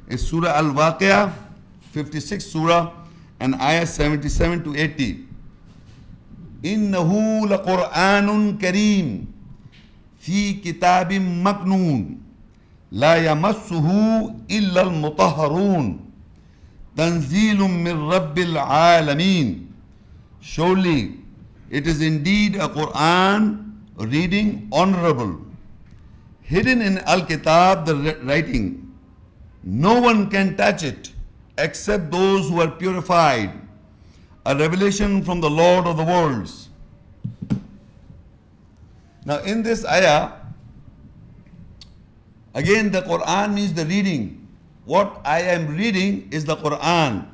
is Surah Al-Waqi'ah, 56th Surah, and Ayat 77 to 80. إِنَّهُ لَقُرْآنٌ كَرِيمٌ فِي كِتَابٍ مَكْنُونٍ لَا يَمَسُّهُ إِلَّا الْمُطَهَّرُونَ تَنزِيلٌ مِّن رَبِّ الْعَالَمِينَ. Surely it is indeed a Quran reading honorable, hidden in Al-Kitab, the writing. No one can touch it except those who are purified. A revelation from the Lord of the worlds. Now in this ayah, again the Quran means the reading. What I am reading is the Quran.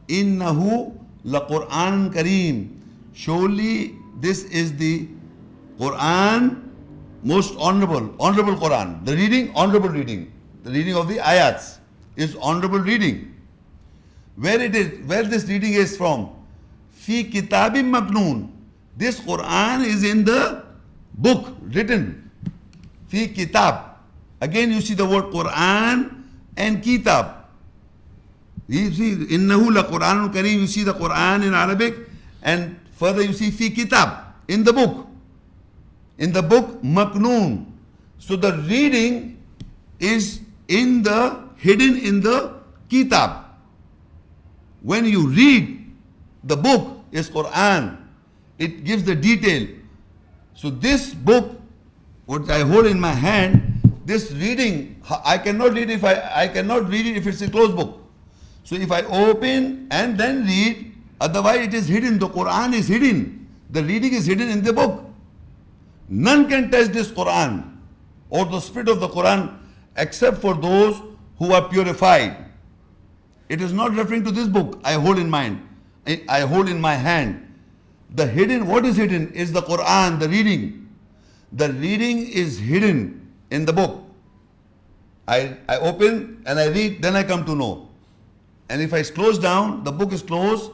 Innahu la Quran Kareem. Surely this is the Quran, most honorable Quran. The reading, honorable reading. The reading of the ayats is honorable reading. Where this reading is from? Fi kitabim maknoon. This Quran is in the book written. Fi kitab. Again you see the word Quran and kitab. You see, innahu la Quranun Kareem, you see the Quran in Arabic, and further you see fi kitab, in the book. In the book maknoon. So the reading is hidden in the kitab. When you read the book is Quran, it gives the detail. So this book, what I hold in my hand, this reading, I cannot read it if it's a closed book. So if I open and then read, otherwise it is hidden. The Quran is hidden. The reading is hidden in the book. None can touch this Quran or the spirit of the Quran except for those who are purified. It is not referring to this book I hold in my hand. The hidden, what is hidden is the Quran, the reading. The reading is hidden in the book. I open and I read, then I come to know. And if I close down, the book is closed,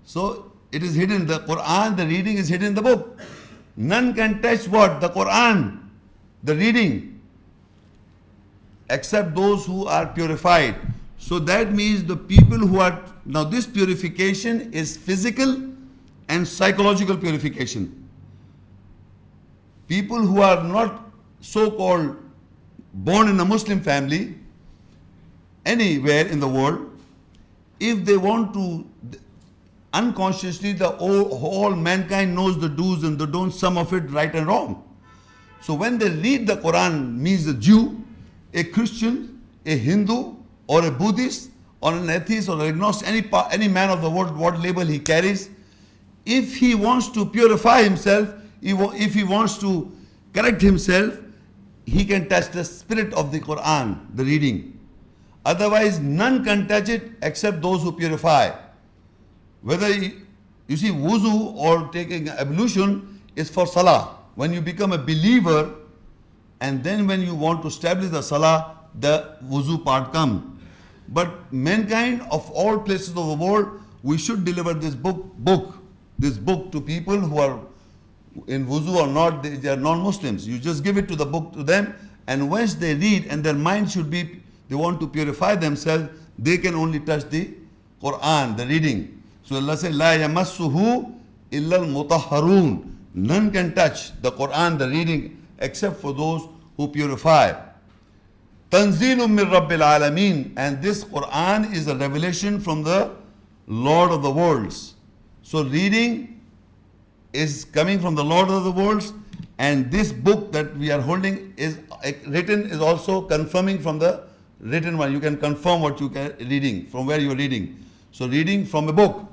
so it is hidden. The Quran, the reading is hidden in the book. None can touch what? The Quran, the reading, except those who are purified. So that means the people who are, now this purification is physical and psychological purification. People who are not so-called born in a Muslim family, anywhere in the world, if they want to, unconsciously the whole mankind knows the do's and the don'ts, some of it right and wrong. So when they read the Quran, means a Jew, a Christian, a Hindu, or a Buddhist, or an atheist, or an agnostic, any man of the world, what label he carries, if he wants to purify himself, if he wants to correct himself, he can touch the spirit of the Quran, the reading. Otherwise, none can touch it except those who purify. Whether you see wuzu or taking ablution is for salah. When you become a believer, and then when you want to establish the salah, the wuzu part comes. But mankind of all places of the world, we should deliver this book to people who are in wuzu or not, they are non-Muslims. You just give it to the book to them, and once they read and their mind should be, they want to purify themselves, they can only touch the Quran, the reading. So Allah says, La yamassuhu illa al-mutahharun. None can touch the Quran, the reading, except for those who purify. Tanzilun min Rabbil Alameen. And this Quran is a revelation from the Lord of the worlds. So reading is coming from the Lord of the worlds, and this book that we are holding is written, is also confirming from the written one. You can confirm what you are reading, from where you are reading. So reading from a book.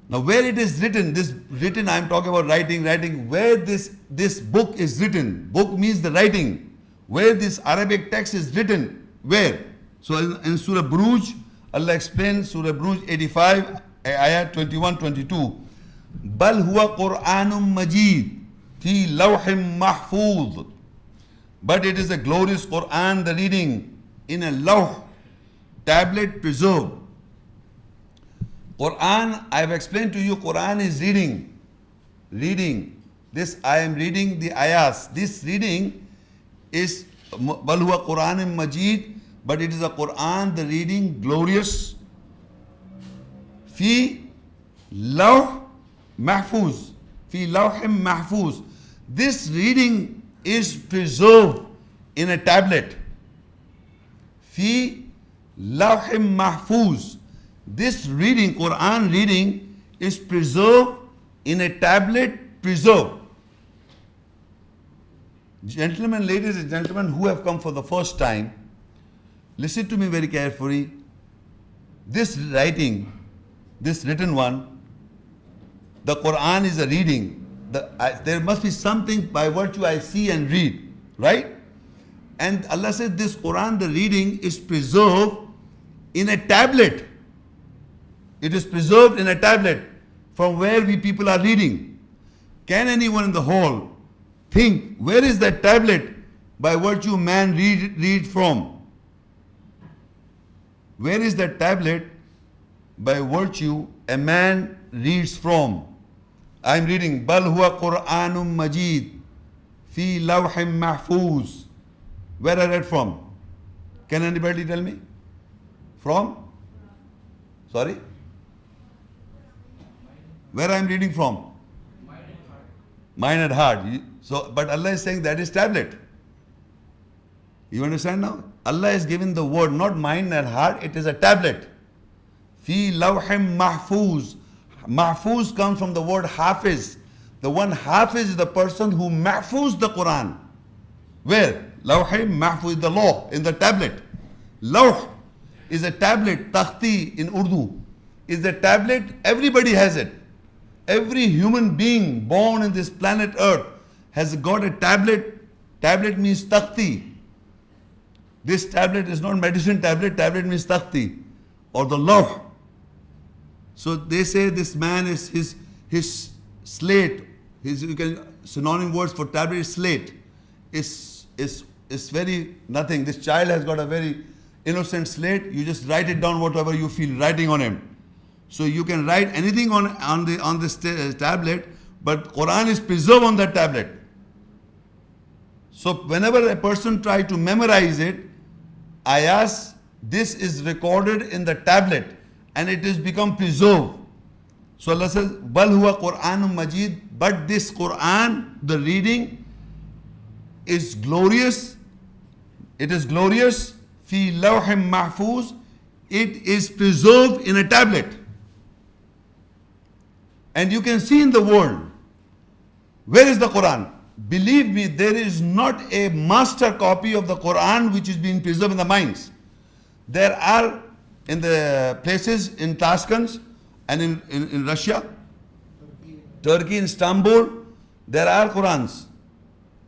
Now where it is written, this written, I am talking about writing, where this book is written. Book means the writing. Where this Arabic text is written, where? So in Surah Buruj, Allah explains, Surah Buruj 85, Ayat 21-22. Bal huwa qur-anun majeed fi lawhin mahfooth. But it is a glorious Quran, the reading, in a lawh, tablet preserved. Quran, I have explained to you, Quran is reading. This, I am reading the ayahs. This reading is bal huwa Quranun majeed, but it is a Quran, the reading, glorious. Fi lawh mahfooz. Fi lawhim mahfooz. This reading is preserved in a tablet. Fi lawhim mahfooz. This reading, Quran reading, is preserved in a tablet, preserved. Gentlemen, ladies and gentlemen who have come for the first time, listen to me very carefully. This writing, this written one, the Quran is a reading. There must be something by virtue I see and read, right? And Allah says this Quran, the reading, is preserved in a tablet. It is preserved in a tablet from where we people are reading. Can anyone in the hall think where is that tablet by virtue man read from? Where is that tablet by virtue a man reads from? I am reading bal huwa qur-anun majeed fi lawhin mahfooz. Where I read from? Can anybody tell me? From? Sorry? Where I am reading from? Mind and heart. So, but Allah is saying that is tablet. You understand now? Allah is giving the word, not mind and heart, it is a tablet. Fi lawhim mahfooz. Mahfooz comes from the word hafiz. The one hafiz is the person who mahfooz the Quran. Where? Lawhim mahfooz is the law, in the tablet. Lawh is a tablet, takhti in Urdu. Is a tablet, everybody has it. Every human being born in this planet Earth has got a tablet. Tablet means takhti. This tablet is not medicine tablet. Tablet means takhti or the lawh. So they say this man is his slate. You can synonym words for tablet is slate. Is very nothing. This child has got a very innocent slate. You just write it down whatever you feel writing on him. So you can write anything on this tablet, but Quran is preserved on that tablet. So whenever a person tries to memorize it, I ask, this is recorded in the tablet and it is become preserved. So Allah says, bal huwa qur-anun majeed, but this Quran, the reading, is glorious. It is glorious. Fi lawhim mahfooz. It is preserved in a tablet. And you can see in the world, where is the Quran? Believe me, there is not a master copy of the Quran which is being preserved in the minds. There are in the places in Tashkent and in Russia, Turkey, in Istanbul, there are Qurans.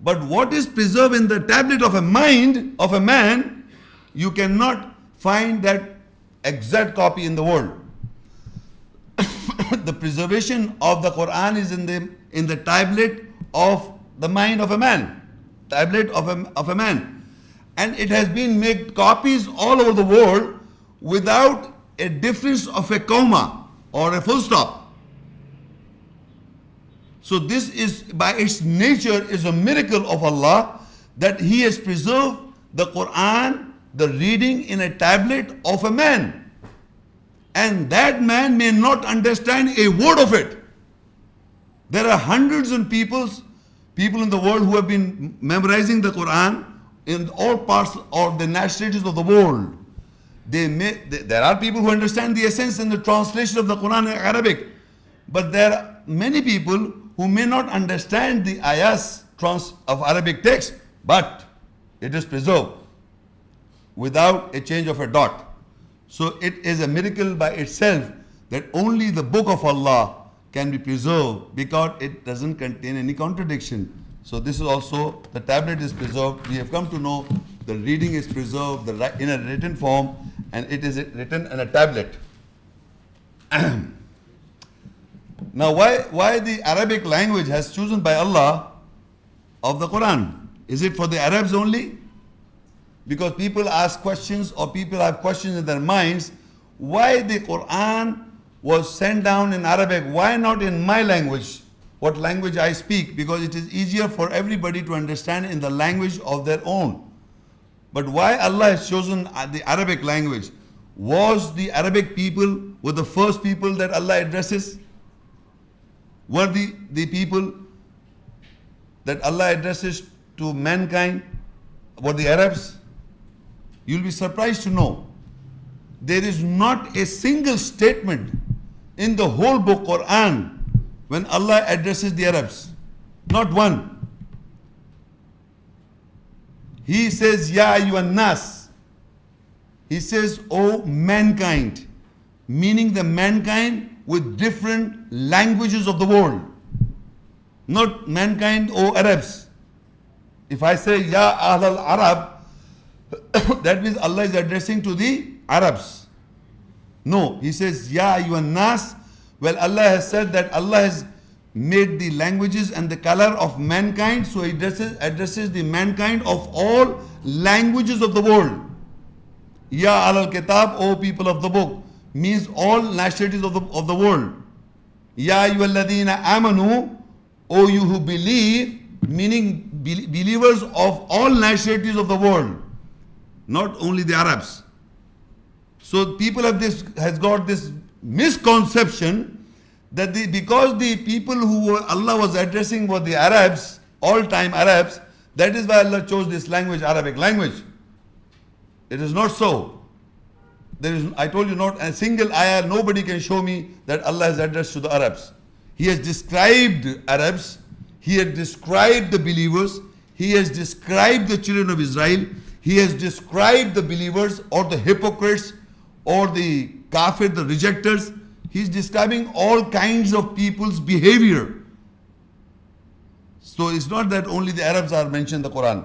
But what is preserved in the tablet of a mind of a man, you cannot find that exact copy in the world. The preservation of the Quran is in the tablet of the mind of a man. Tablet of a man. And it has been made copies all over the world without a difference of a comma or a full stop. So this is, by its nature, is a miracle of Allah that He has preserved the Quran, the reading, in a tablet of a man. And that man may not understand a word of it. There are hundreds of people in the world who have been memorizing the Quran in all parts or the nationalities of the world. There are people who understand the essence and the translation of the Quran in Arabic. But there are many people who may not understand the ayahs of Arabic text, but it is preserved without a change of a dot. So it is a miracle by itself that only the book of Allah can be preserved because it doesn't contain any contradiction. So this is also, the tablet is preserved. We have come to know the reading is preserved in a written form, and it is written in a tablet. Now why the Arabic language has chosen by Allah of the Quran? Is it for the Arabs only? Because people ask questions or people have questions in their minds, why the Quran was sent down in Arabic, why not in my language, what language I speak? Because it is easier for everybody to understand in the language of their own. But why Allah has chosen the Arabic language? Was the Arabic people were the first people that Allah addresses? Were the people that Allah addresses to mankind were the Arabs? You'll be surprised to know there is not a single statement in the whole book Quran when Allah addresses the Arabs. Not one. He says, Ya ayyuhan nas. He says, O mankind. Meaning the mankind with different languages of the world. Not mankind, O Arabs. If I say, Ya Ahl al-Arab, that means Allah is addressing to the Arabs. No, He says, Ya ayyuhan nas. Well, Allah has said that Allah has made the languages and the color of mankind, so He addresses the mankind of all languages of the world. Ya Ahl al-Kitab, O people of the book, means all nationalities of the world. Ya ayyuhalladhina amanu, O you who believe, meaning believers of all nationalities of the world, not only the Arabs. So people has got this misconception that because the people who Allah was addressing were the Arabs, all-time Arabs, that is why Allah chose this language, Arabic language. It is not so. I told you, not a single ayah, nobody can show me that Allah has addressed to the Arabs. He has described Arabs, He has described the believers, He has described the children of Israel, He has described the believers or the hypocrites or the kafir, the rejectors. He's describing all kinds of people's behavior. So it's not that only the Arabs are mentioned in the Quran.